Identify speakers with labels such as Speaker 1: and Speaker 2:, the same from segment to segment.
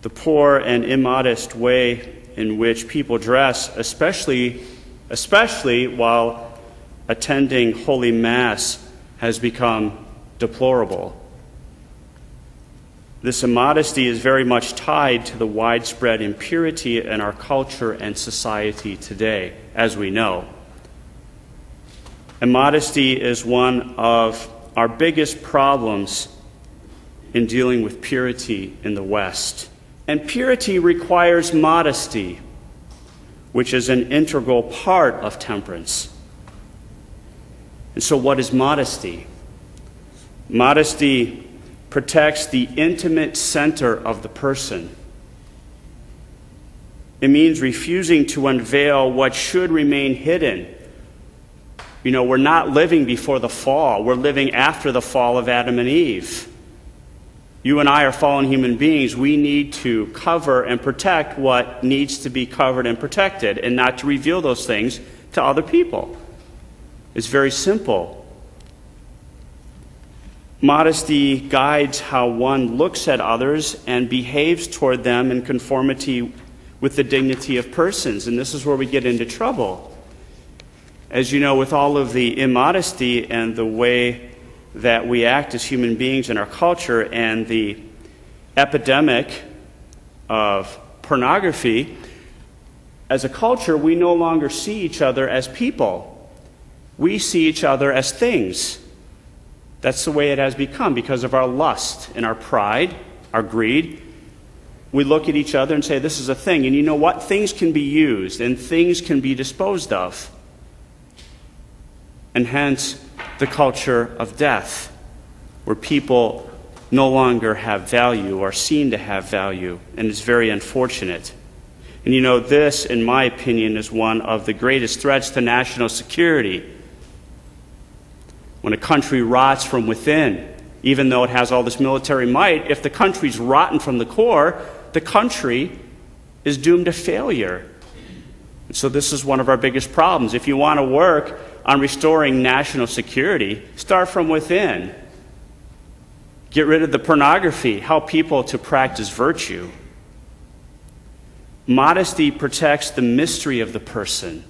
Speaker 1: The poor and immodest way in which people dress, especially while attending Holy Mass, has become deplorable. This immodesty is very much tied to the widespread impurity in our culture and society today, as we know. Immodesty is one of our biggest problems in dealing with purity in the West. And purity requires modesty, which is an integral part of temperance. And so what is modesty? Modesty protects the intimate center of the person. It means refusing to unveil what should remain hidden. We're not living before the fall. We're living after the fall of Adam and Eve. You and I are fallen human beings. We need to cover and protect what needs to be covered and protected, and not to reveal those things to other people. It's very simple. Modesty guides how one looks at others and behaves toward them in conformity with the dignity of persons. And this is where we get into trouble. As you know, with all of the immodesty and the way that we act as human beings in our culture and the epidemic of pornography, as a culture, we no longer see each other as people. We see each other as things. That's the way it has become because of our lust and our pride, our greed. We look at each other and say, this is a thing. And you know what? Things can be used and things can be disposed of. And hence, the culture of death, where people no longer have value or seem to have value, and it's very unfortunate. And this, in my opinion, is one of the greatest threats to national security. When a country rots from within, even though it has all this military might, if the country's rotten from the core, the country is doomed to failure. And so this is one of our biggest problems. If you want to work on restoring national security, start from within. Get rid of the pornography. Help people to practice virtue. Modesty protects the mystery of the person.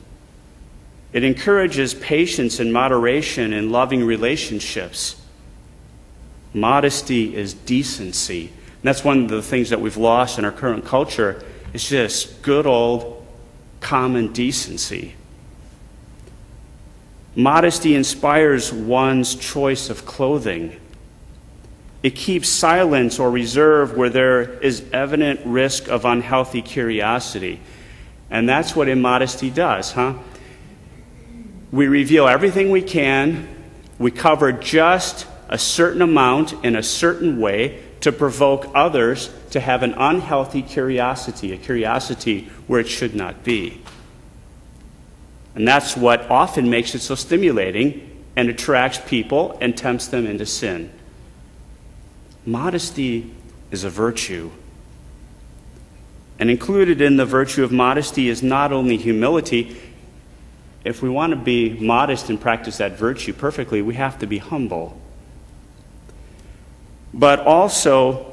Speaker 1: It encourages patience and moderation in loving relationships. Modesty is decency. And that's one of the things that we've lost in our current culture. It's just good old common decency. Modesty inspires one's choice of clothing. It keeps silence or reserve where there is evident risk of unhealthy curiosity. And that's what immodesty does, We reveal everything we can. We cover just a certain amount in a certain way to provoke others to have an unhealthy curiosity, a curiosity where it should not be. And that's what often makes it so stimulating and attracts people and tempts them into sin. Modesty is a virtue. And included in the virtue of modesty is not only humility. If we want to be modest and practice that virtue perfectly, we have to be humble. But also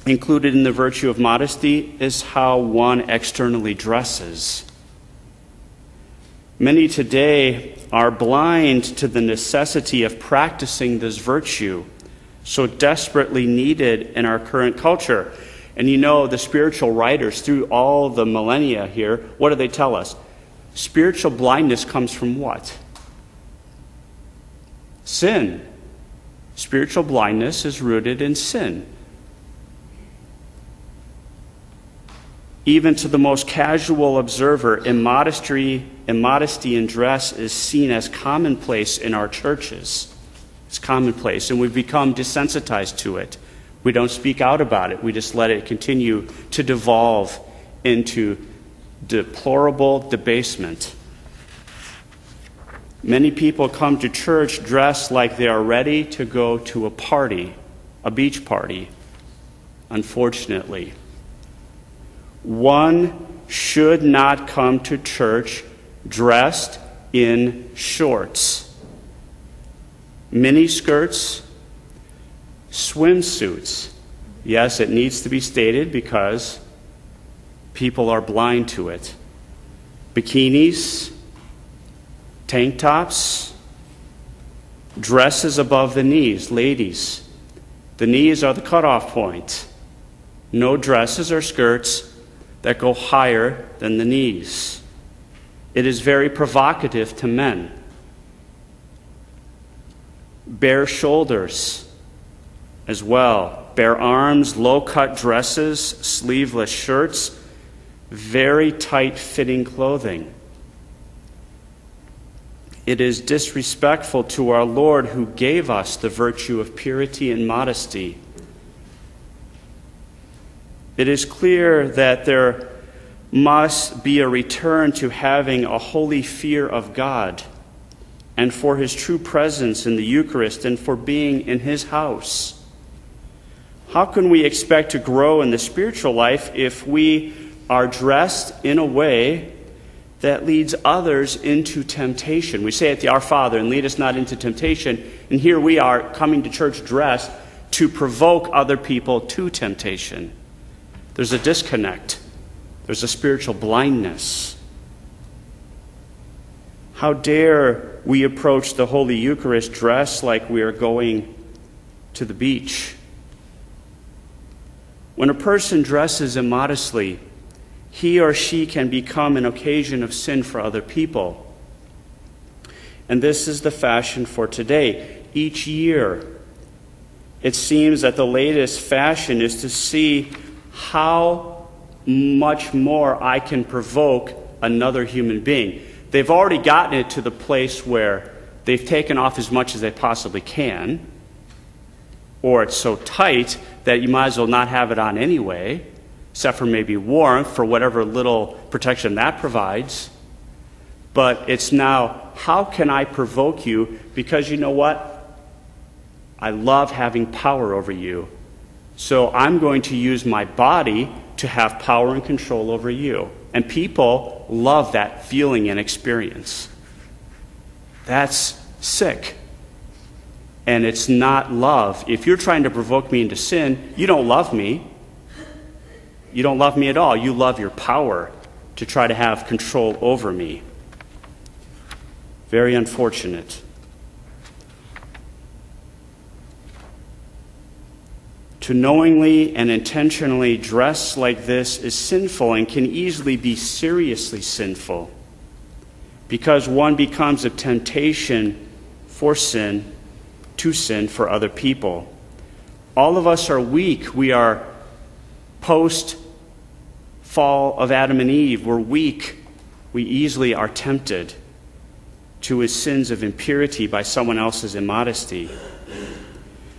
Speaker 1: included in the virtue of modesty is how one externally dresses. Many today are blind to the necessity of practicing this virtue, so desperately needed in our current culture. And the spiritual writers through all the millennia here, what do they tell us? Spiritual blindness comes from what? Sin. Spiritual blindness is rooted in sin. Even to the most casual observer, immodesty in dress is seen as commonplace in our churches. It's commonplace, and we've become desensitized to it. We don't speak out about it. We just let it continue to devolve into deplorable debasement. Many people come to church dressed like they are ready to go to a party, a beach party. Unfortunately, one should not come to church dressed in shorts, mini skirts, swimsuits, Yes, it needs to be stated because people are blind to it. Bikinis, tank tops, dresses above the knees. Ladies, the knees are the cutoff point. No dresses or skirts that go higher than the knees. It is very provocative to men. Bare shoulders as well. Bare arms, low-cut dresses, sleeveless shirts, very tight-fitting clothing. It is disrespectful to our Lord who gave us the virtue of purity and modesty. It is clear that there must be a return to having a holy fear of God and for his true presence in the Eucharist and for being in his house. How can we expect to grow in the spiritual life if we are dressed in a way that leads others into temptation? We say at the Our Father, and lead us not into temptation, and here we are coming to church dressed to provoke other people to temptation. There's a disconnect. There's a spiritual blindness. How dare we approach the Holy Eucharist dressed like we are going to the beach? When a person dresses immodestly, he or she can become an occasion of sin for other people. And this is the fashion for today. Each year, it seems that the latest fashion is to see how much more I can provoke another human being. They've already gotten it to the place where they've taken off as much as they possibly can, or it's so tight that you might as well not have it on anyway, except for maybe warmth, for whatever little protection that provides. But it's now, how can I provoke you? Because you know what? I love having power over you. So I'm going to use my body to have power and control over you. And people love that feeling and experience. That's sick. And it's not love. If you're trying to provoke me into sin, you don't love me. You don't love me at all. You love your power to try to have control over me. Very unfortunate. To knowingly and intentionally dress like this is sinful and can easily be seriously sinful because one becomes a temptation for sin, to sin for other people. All of us are weak. We are post-fall of Adam and Eve. We're weak. We easily are tempted to his sins of impurity by someone else's immodesty.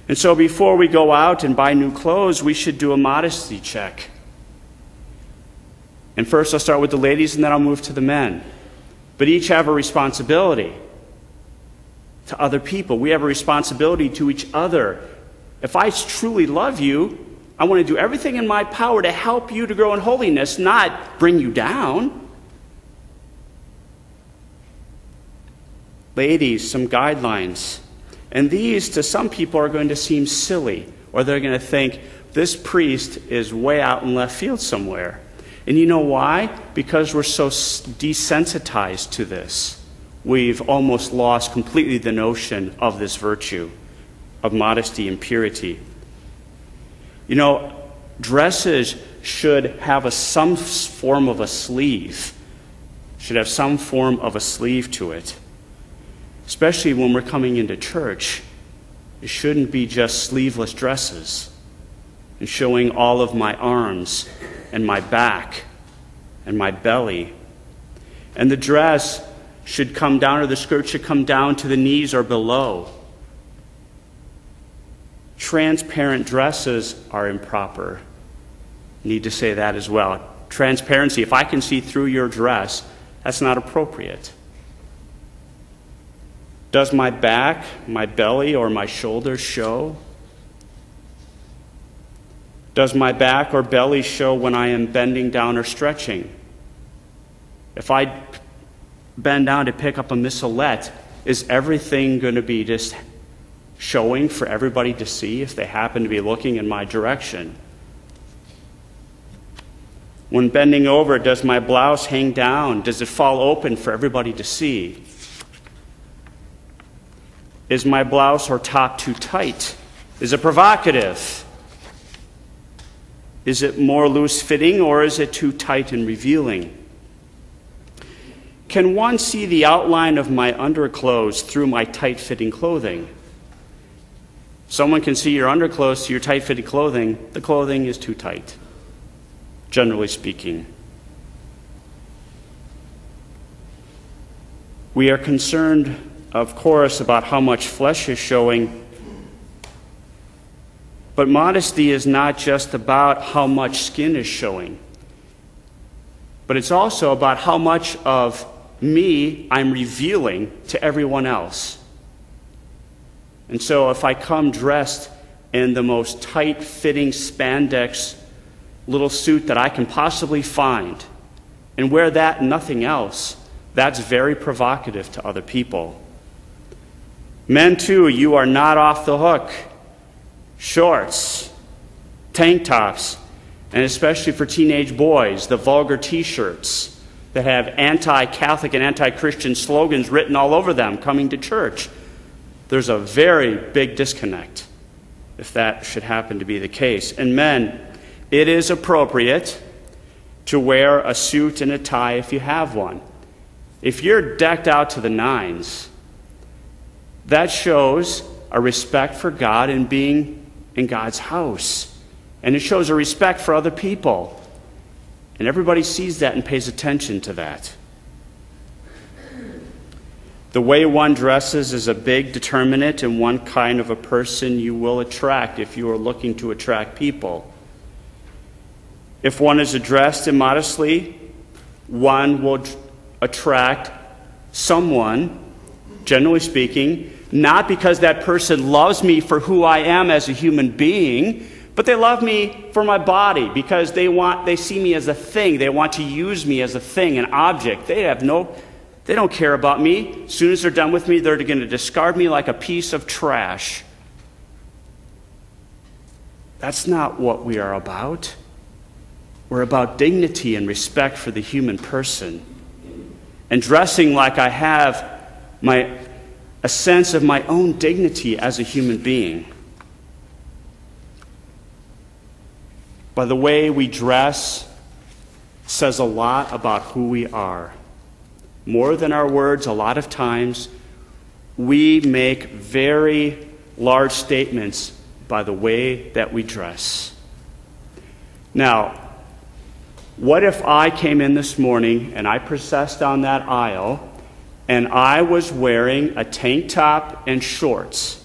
Speaker 1: And so before we go out and buy new clothes, we should do a modesty check. And first I'll start with the ladies and then I'll move to the men. But each have a responsibility to other people. We have a responsibility to each other. If I truly love you, I want to do everything in my power to help you to grow in holiness, not bring you down. Ladies, some guidelines. And these, to some people, are going to seem silly, or they're going to think, this priest is way out in left field somewhere. And you know why? Because we're so desensitized to this. We've almost lost completely the notion of this virtue, of modesty and purity. You know, dresses should have some form of a sleeve, should have some form of a sleeve to it. Especially when we're coming into church, it shouldn't be just sleeveless dresses and showing all of my arms and my back and my belly. And the dress should come down, or the skirt should come down to the knees or below. Transparent dresses are improper. Need to say that as well. Transparency, if I can see through your dress, that's not appropriate. Does my back, my belly, or my shoulders show? Does my back or belly show when I am bending down or stretching? If I bend down to pick up a missalette, is everything going to be just showing for everybody to see if they happen to be looking in my direction? When bending over, does my blouse hang down? Does it fall open for everybody to see? Is my blouse or top too tight? Is it provocative? Is it more loose-fitting, or is it too tight and revealing? Can one see the outline of my underclothes through my tight-fitting clothing? Someone can see your underclothes through your tight-fitting clothing. The clothing is too tight, generally speaking. We are concerned, of course, about how much flesh is showing. But modesty is not just about how much skin is showing, but it's also about how much of me I'm revealing to everyone else. And so if I come dressed in the most tight-fitting spandex little suit that I can possibly find, and wear that and nothing else, that's very provocative to other people. Men, too, you are not off the hook. Shorts, tank tops, and especially for teenage boys, the vulgar T-shirts that have anti-Catholic and anti-Christian slogans written all over them coming to church. There's a very big disconnect if that should happen to be the case. And men, it is appropriate to wear a suit and a tie if you have one. If you're decked out to the nines, that shows a respect for God and being in God's house. And it shows a respect for other people. And everybody sees that and pays attention to that. The way one dresses is a big determinant in one kind of a person you will attract if you are looking to attract people. If one is dressed immodestly, one will attract someone, generally speaking, not because that person loves me for who I am as a human being, but they love me for my body because they see me as a thing. They want to use me as a thing, an object. They don't care about me. As soon as they're done with me, they're going to discard me like a piece of trash. That's not what we are about. We're about dignity and respect for the human person. And dressing like I have a sense of my own dignity as a human being. By the way we dress says a lot about who we are. More than our words, a lot of times, we make very large statements by the way that we dress. Now, what if I came in this morning and I processed down that aisle and I was wearing a tank top and shorts,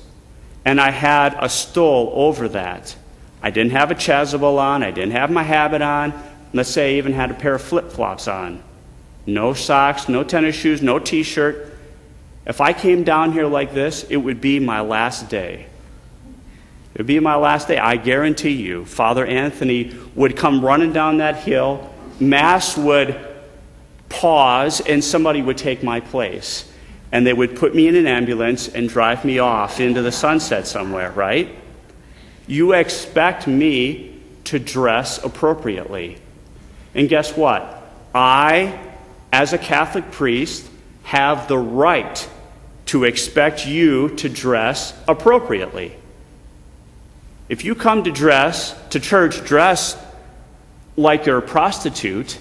Speaker 1: and I had a stole over that? I didn't have a chasuble on, I didn't have my habit on, let's say I even had a pair of flip-flops on. No socks, no tennis shoes, no t-shirt. If I came down here like this, it would be my last day. It would be my last day. I guarantee you, Father Anthony would come running down that hill, Mass would pause, and somebody would take my place. And they would put me in an ambulance and drive me off into the sunset somewhere, right? You expect me to dress appropriately. And guess what? I, as a Catholic priest, have the right to expect you to dress appropriately. If you come to church dressed like you're a prostitute,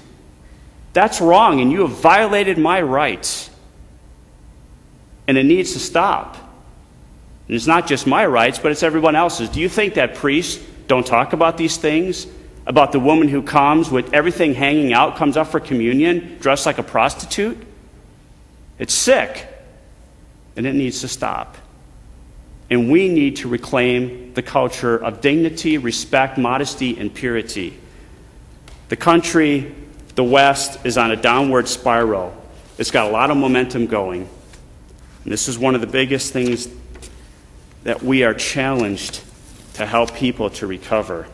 Speaker 1: that's wrong, and you have violated my rights. And it needs to stop. And it's not just my rights, but it's everyone else's. Do you think that priests don't talk about these things? About the woman who comes with everything hanging out, comes up for communion, dressed like a prostitute? It's sick, and it needs to stop. And we need to reclaim the culture of dignity, respect, modesty, and purity. The country, the West, is on a downward spiral. It's got a lot of momentum going. And this is one of the biggest things that we are challenged to help people to recover.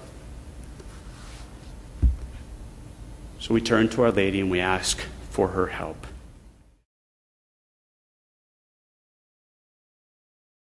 Speaker 1: So we turn to Our Lady and we ask for her help.